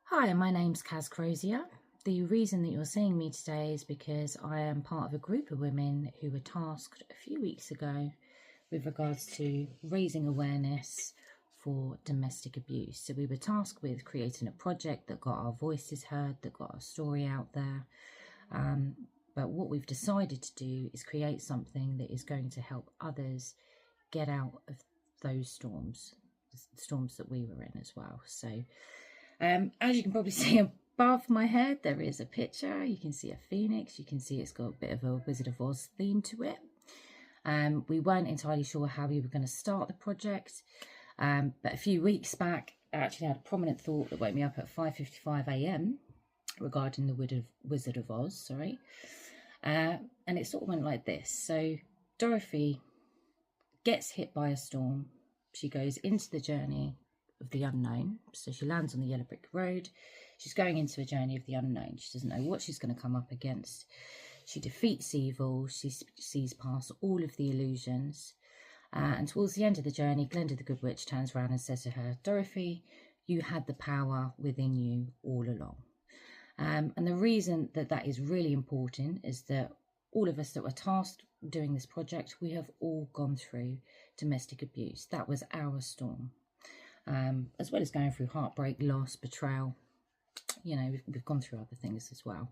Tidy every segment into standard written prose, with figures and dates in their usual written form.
Hi, my name's Kaz Crozier. The reason that you're seeing me today is because I am part of a group of women who were tasked a few weeks ago with regards to raising awareness for domestic abuse. So we were tasked with creating a project that got our voices heard, that got our story out there. But what we've decided to do is create something that is going to help others get out of those storms, the storms that we were in as well. So as you can probably see above my head, there is a picture. You can see a phoenix. You can see it's got a bit of a Wizard of Oz theme to it. We weren't entirely sure how we were going to start the project, but a few weeks back, I actually had a prominent thought that woke me up at 5:55 a.m. regarding the Wizard of Oz, sorry. And it sort of went like this. So Dorothy gets hit by a storm. She goes into the journey of the unknown. So she lands on the yellow brick road. She's going into a journey of the unknown. She doesn't know what she's going to come up against. She defeats evil. She sees past all of the illusions. And towards the end of the journey, Glenda the Good Witch turns around and says to her, Dorothy, you had the power within you all along. And the reason that that is really important is that all of us that were tasked doing this project, we have all gone through domestic abuse. That was our storm. As well as going through heartbreak, loss, betrayal. You know, we've gone through other things as well.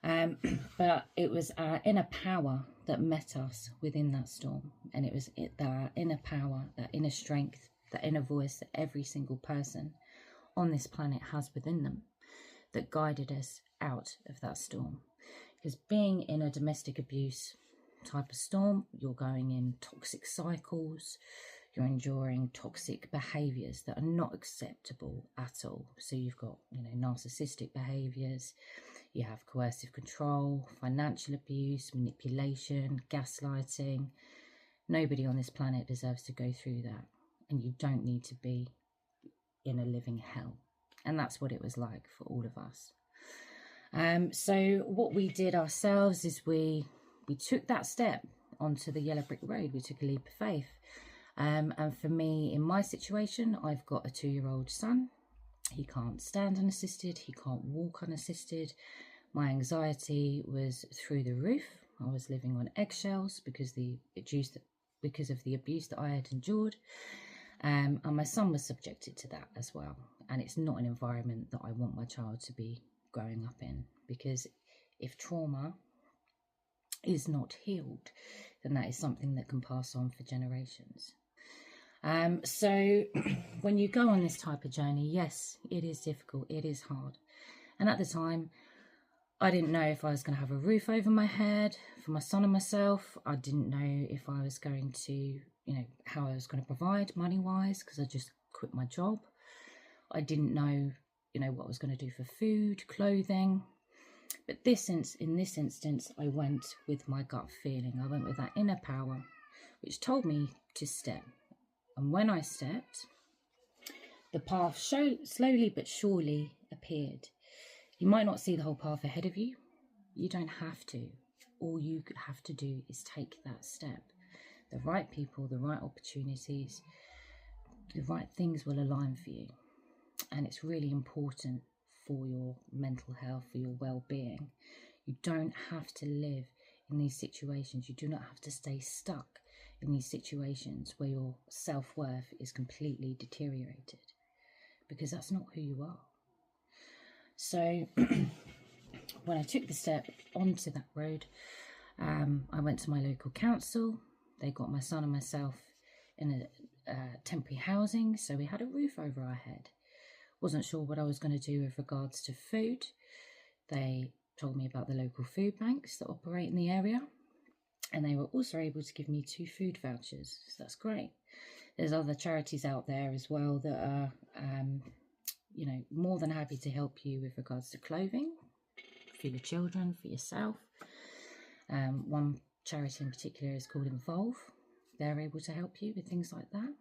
But it was our inner power that met us within that storm. And it was that inner power, that inner strength, that inner voice that every single person on this planet has within them that guided us out of that storm. Because being in a domestic abuse type of storm, you're going in toxic cycles, you're enduring toxic behaviours that are not acceptable at all. So you've got, narcissistic behaviours, you have coercive control, financial abuse, manipulation, gaslighting. Nobody on this planet deserves to go through that. And you don't need to be in a living hell. And that's what it was like for all of us. So what we did ourselves is we took that step onto the yellow brick road. We took a leap of faith. And for me, in my situation, I've got a 2-year-old son. He can't stand unassisted. He can't walk unassisted. My anxiety was through the roof. I was living on eggshells because of the abuse that I had endured. And my son was subjected to that as well. And it's not an environment that I want my child to be growing up in, because if trauma is not healed, then that is something that can pass on for generations. So when you go on this type of journey, yes, it is difficult, it is hard. And at the time, I didn't know if I was going to have a roof over my head for my son and myself. I didn't know if I was going to, how I was going to provide money-wise, because I just quit my job. I didn't know, what I was going to do for food, clothing. But in this instance, I went with my gut feeling. I went with that inner power, which told me to step. And when I stepped, the path slowly but surely appeared. You might not see the whole path ahead of you. You don't have to. All you have to do is take that step. The right people, the right opportunities, the right things will align for you. And it's really important for your mental health, for your well-being. You don't have to live in these situations. You do not have to stay stuck in these situations where your self-worth is completely deteriorated, because that's not who you are. So when I took the step onto that road, I went to my local council. They got my son and myself in a temporary housing, so we had a roof over our head. Wasn't sure what I was going to do with regards to food. They told me about the local food banks that operate in the area, and they were also able to give me 2 food vouchers, so that's great. There's other charities out there as well that are, more than happy to help you with regards to clothing for your children, for yourself. One charity in particular is called Involve. They're able to help you with things like that.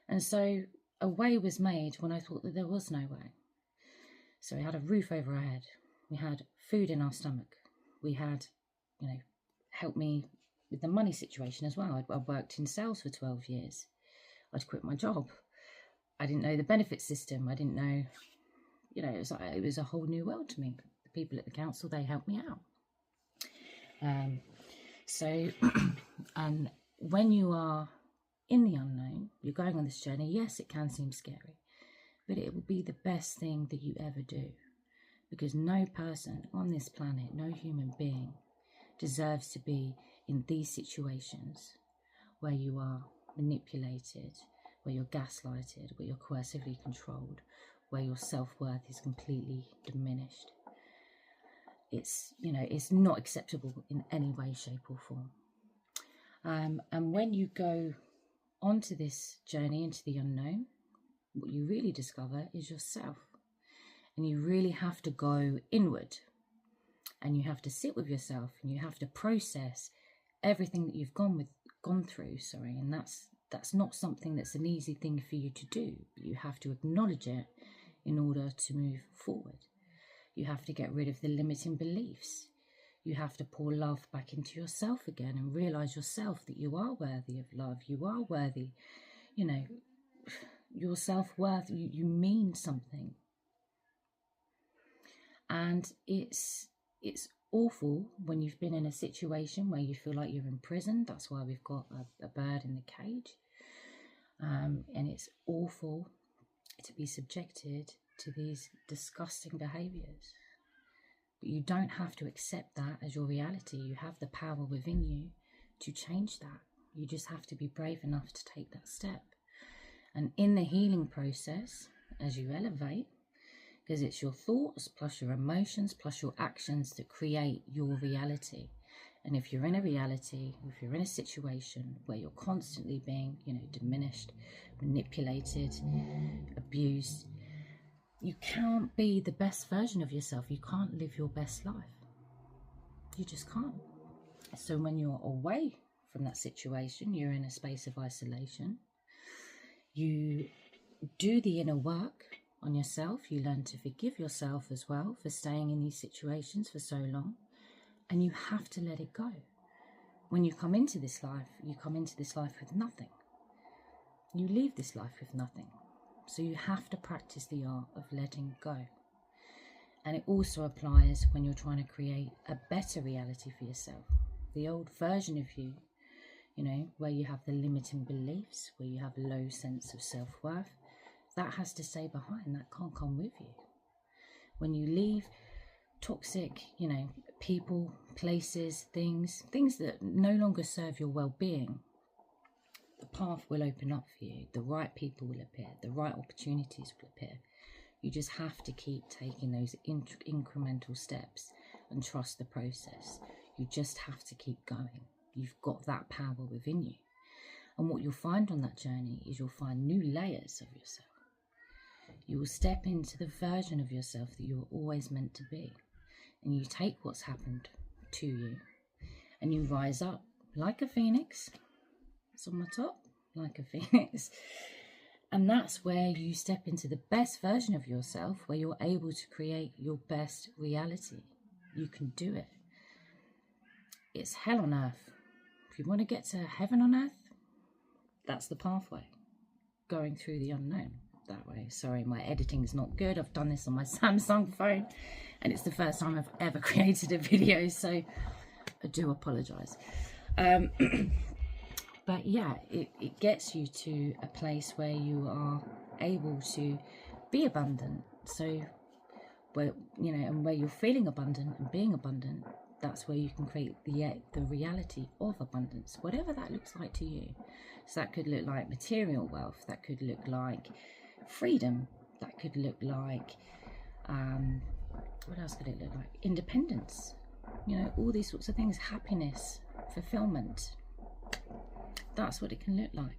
And so a way was made when I thought that there was no way. So we had a roof over our head. We had food in our stomach. We had, helped me with the money situation as well. I'd worked in sales for 12 years. I'd quit my job. I didn't know the benefit system. I didn't know, you know, it was a whole new world to me. The people at the council, they helped me out. So, and when you are in the unknown, you're going on this journey, yes, it can seem scary, but it will be the best thing that you ever do, because no person on this planet, no human being deserves to be in these situations where you are manipulated, where you're gaslighted, where you're coercively controlled, where your self-worth is completely diminished. It's, you know, it's not acceptable in any way, shape or form. And when you go onto this journey into the unknown, what you really discover is yourself. And you really have to go inward, and you have to sit with yourself, and you have to process everything that you've gone through, and that's not something that's an easy thing for you to do. You have to acknowledge it in order to move forward. You have to get rid of the limiting beliefs. You have to pour love back into yourself again and realize yourself that you are worthy of love. You are worthy, you know, your self-worth, you mean something. And it's awful when you've been in a situation where you feel like you're in prison. That's why we've got a bird in the cage. And it's awful to be subjected to these disgusting behaviours. But you don't have to accept that as your reality. You have the power within you to change that. You just have to be brave enough to take that step. And in the healing process, as you elevate, because it's your thoughts plus your emotions plus your actions that create your reality. And if you're in a reality, if you're in a situation where you're constantly being, you know, diminished, manipulated, abused, you can't be the best version of yourself. You can't live your best life. You just can't. So when you're away from that situation, you're in a space of isolation. You do the inner work on yourself. You learn to forgive yourself as well for staying in these situations for so long. And you have to let it go. When you come into this life, you come into this life with nothing. You leave this life with nothing. So you have to practice the art of letting go. And it also applies when you're trying to create a better reality for yourself. The old version of you, you know, where you have the limiting beliefs, where you have a low sense of self-worth, that has to stay behind. That can't come with you. When you leave toxic, you know, people, places, things that no longer serve your well-being, the path will open up for you. The right people will appear. The right opportunities will appear. You just have to keep taking those incremental steps and trust the process. You just have to keep going. You've got that power within you. And what you'll find on that journey is you'll find new layers of yourself. You will step into the version of yourself that you were always meant to be. And you take what's happened to you and you rise up like a phoenix. It's on the top, like a phoenix. And that's where you step into the best version of yourself, where you're able to create your best reality. You can do it. It's hell on earth. If you want to get to heaven on earth, that's the pathway. Going through the unknown that way. Sorry, my editing is not good. I've done this on my Samsung phone and it's the first time I've ever created a video, so I do apologise. But yeah, it gets you to a place where you are able to be abundant. So where, you know, and where you're feeling abundant and being abundant, that's where you can create the reality of abundance, whatever that looks like to you. So that could look like material wealth, that could look like freedom, that could look like, what else could it look like? Independence, you know, all these sorts of things, happiness, fulfillment. That's what it can look like.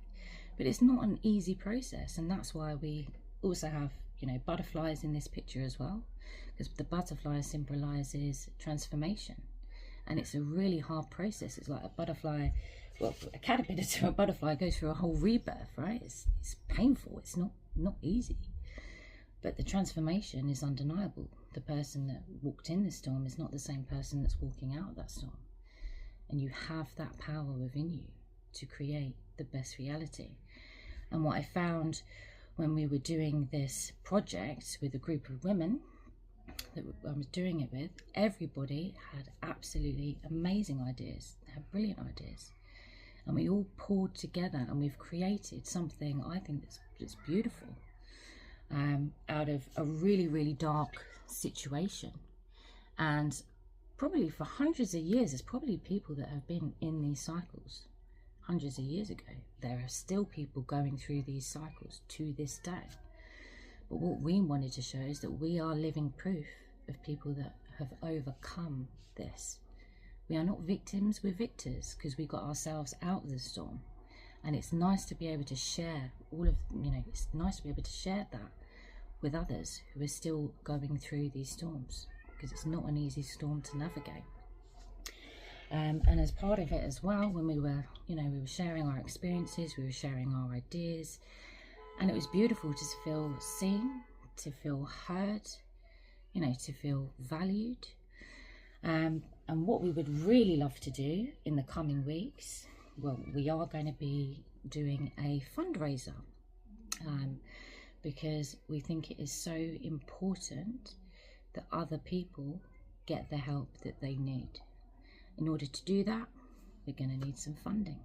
But it's not an easy process, and that's why we also have, you know, butterflies in this picture as well, because the butterfly symbolises transformation, and it's a really hard process. It's like a butterfly, well, a caterpillar to a butterfly goes through a whole rebirth, right? It's painful. It's not easy, but the transformation is undeniable. The person that walked in the storm is not the same person that's walking out of that storm, and you have that power within you to create the best reality. And what I found when we were doing this project with a group of women that I was doing it with, everybody had absolutely amazing ideas. They had brilliant ideas. And we all pulled together and we've created something I think that's beautiful out of a really, really dark situation. And probably for hundreds of years, there's probably people that have been in these cycles hundreds of years ago. There are still people going through these cycles to this day. But what we wanted to show is that we are living proof of people that have overcome this. We are not victims, we're victors, because we got ourselves out of the storm. And it's nice to be able to share it's nice to be able to share that with others who are still going through these storms, because it's not an easy storm to navigate. And as part of it as well, when we were sharing our experiences, we were sharing our ideas, and it was beautiful to feel seen, to feel heard, to feel valued. And what we would really love to do in the coming weeks, well, we are going to be doing a fundraiser, because we think it is so important that other people get the help that they need. In order to do that, we're going to need some funding.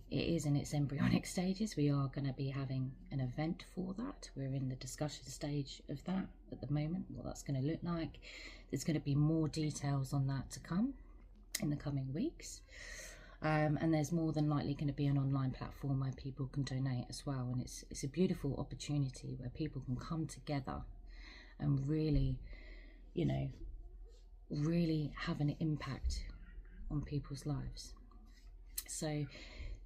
It is in its embryonic stages. We are going to be having an event for that. We're in the discussion stage of that at the moment, what that's going to look like. There's going to be more details on that to come in the coming weeks. And there's more than likely going to be an online platform where people can donate as well. And it's a beautiful opportunity where people can come together and really, really have an impact on people's lives. So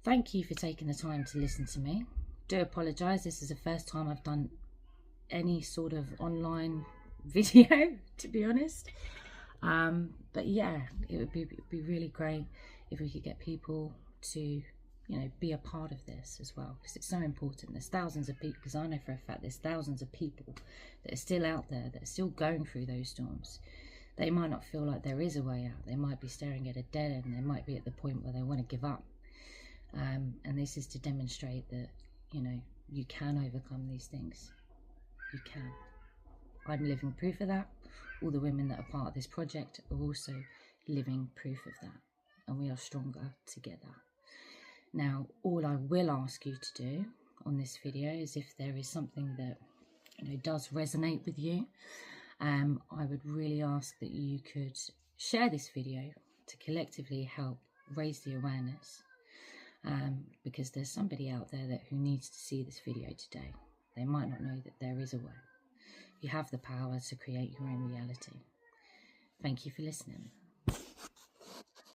thank you for taking the time to listen to me. Do apologise, this is the first time I've done any sort of online video, to be honest. But yeah, it would be really great if we could get people to be a part of this as well, because it's so important. There's thousands of people, because I know for a fact there's thousands of people that are still out there, that are still going through those storms. They might not feel like there is a way out. They might be staring at a dead end. They might be at the point where they want to give up. And this is to demonstrate that, you can overcome these things. You can. I'm living proof of that. All the women that are part of this project are also living proof of that. And we are stronger together. Now, all I will ask you to do on this video is, if there is something that does resonate with you, I would really ask that you could share this video to collectively help raise the awareness, because there's somebody out there who needs to see this video today. They might not know that there is a way. You have the power to create your own reality. Thank you for listening.